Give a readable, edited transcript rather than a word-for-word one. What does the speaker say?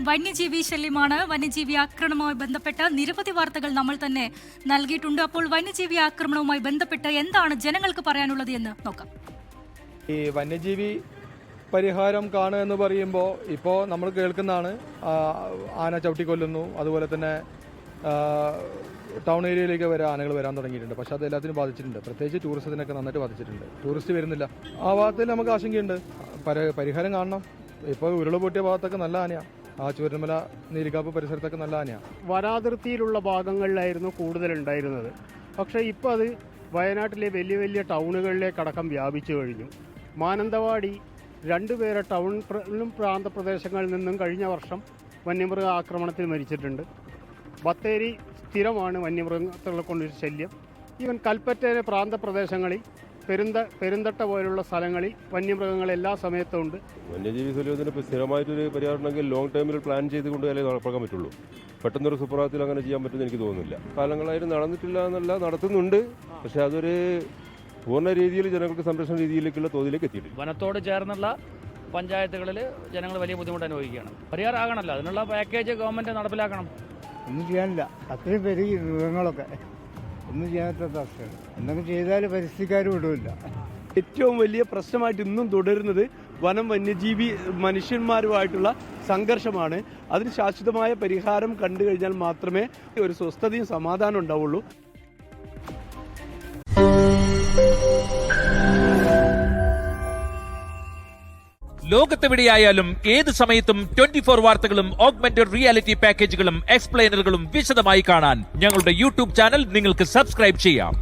വന്യജീവി ശല്യമാണ്. വന്യജീവി ആക്രമണവുമായി ബന്ധപ്പെട്ട നിരവധി വാർത്തകൾ നമ്മൾ തന്നെ നൽകിയിട്ടുണ്ട്. അപ്പോൾ വന്യജീവി ആക്രമണവുമായി ബന്ധപ്പെട്ട് എന്താണ് ജനങ്ങൾക്ക് പറയാനുള്ളത് എന്ന് നോക്കാം. ഈ വന്യജീവി പരിഹാരം കാണുക എന്ന് പറയുമ്പോൾ ഇപ്പോൾ നമ്മൾ കേൾക്കുന്നതാണ് ആന ചവിട്ടിക്കൊല്ലുന്നു, അതുപോലെ തന്നെ ടൗൺ ഏരിയയിലേക്ക് വരെ ആനകൾ വരാൻ തുടങ്ങിയിട്ടുണ്ട്. പക്ഷെ അത് എല്ലാത്തിനും ബാധിച്ചിട്ടുണ്ട്. പ്രത്യേകിച്ച് ടൂറിസത്തിനൊക്കെ നന്നായിട്ട് ബാധിച്ചിട്ടുണ്ട്. ടൂറിസ്റ്റ് വരുന്നില്ല. ആ ഭാഗത്തിൽ നമുക്ക് ആശങ്കയുണ്ട്. പരിഹാരം കാണണം. ഇപ്പോൾ ഉരുള് പൊട്ടിയ ഭാഗത്തൊക്കെ നല്ല ആനയാണ്. ആ ചൂരന്മല നീലിക്കാപ്പ് പരിസരത്തൊക്കെ നല്ല ആനയാണ്. വനാതിർത്തിയിലുള്ള ഭാഗങ്ങളിലായിരുന്നു കൂടുതലുണ്ടായിരുന്നത്. പക്ഷേ ഇപ്പോൾ അത് വയനാട്ടിലെ വലിയ വലിയ ടൗണുകളിലേക്കടക്കം വ്യാപിച്ചു കഴിഞ്ഞു. മാനന്തവാടി 2 പേരെ ടൗണിലും പ്രാന്തപ്രദേശങ്ങളിൽ നിന്നും കഴിഞ്ഞ വർഷം വന്യമൃഗ ആക്രമണത്തിൽ മരിച്ചിട്ടുണ്ട്. ബത്തേരി സ്ഥിരമാണ് വന്യമൃഗങ്ങളെ കൊണ്ടൊരു ശല്യം. ഈവൻ കൽപ്പറ്റയിലെ പ്രാന്തപ്രദേശങ്ങളിൽ പെരുന്തട്ട പോലുള്ള സ്ഥലങ്ങളിൽ വന്യമൃഗങ്ങൾ എല്ലാ സമയത്തും ഉണ്ട്. വന്യജീവി ശല്യത്തിന് സ്ഥിരമായിട്ടൊരു പരിഹാരം ഉണ്ടെങ്കിൽ ലോങ് ടൈമിൽ പ്ലാൻ ചെയ്തുകൊണ്ട് അല്ലേ നടപ്പാക്കാൻ പറ്റുള്ളൂ. പെട്ടെന്നൊരു സുപ്രഭാതത്തിൽ അങ്ങനെ ചെയ്യാൻ പറ്റുമെന്ന് എനിക്ക് തോന്നുന്നില്ല. കാലങ്ങളായിട്ട് നടന്നിട്ടില്ല എന്നല്ല, നടത്തുന്നുണ്ട്. പക്ഷെ അതൊരു പൂർണ്ണ രീതിയിൽ ജനങ്ങൾക്ക് സംരക്ഷണ രീതിയിലേക്കുള്ള തോതിലേക്ക് എത്തിയിട്ടില്ല. വനത്തോട് ചേർന്നുള്ള പഞ്ചായത്തുകളിൽ ജനങ്ങൾ വലിയ ബുദ്ധിമുട്ട് അനുഭവിക്കുകയാണ്. പരിഹാരം ആകണമല്ലോ, അതിനുള്ള പാക്കേജ് ഗവൺമെന്റ് നടപ്പിലാക്കണം. ഒന്നും ചെയ്യാനില്ല. അത്രയും പെരുകി മൃഗങ്ങളൊക്കെ ഒന്നും ചെയ്യാത്ത അവസ്ഥയാണ്. എന്തെങ്കിലും ചെയ്താൽ പരിസ്ഥിതിക്കാർ വിടില്ല. ഏറ്റവും വലിയ പ്രശ്നമായിട്ട് ഇന്നും തുടരുന്നത് വനം വന്യജീവി മനുഷ്യന്മാരുമായിട്ടുള്ള സംഘർഷമാണ്. അതിന് ശാശ്വതമായ പരിഹാരം കണ്ടു കഴിഞ്ഞാൽ മാത്രമേ ഒരു സ്വസ്ഥതയും സമാധാനം ഉണ്ടാവുള്ളൂ. ലോകത്തെവിടെയായാലും ഏത് സമയത്തും 24 വാർത്തകളും ഓഗ്മെന്റഡ് റിയാലിറ്റി പാക്കേജുകളും എക്സ്പ്ലെയിനറുകളും വിശദമായി കാണാൻ ഞങ്ങളുടെ യൂട്യൂബ് ചാനൽ നിങ്ങൾക്ക് സബ്സ്ക്രൈബ് ചെയ്യാം.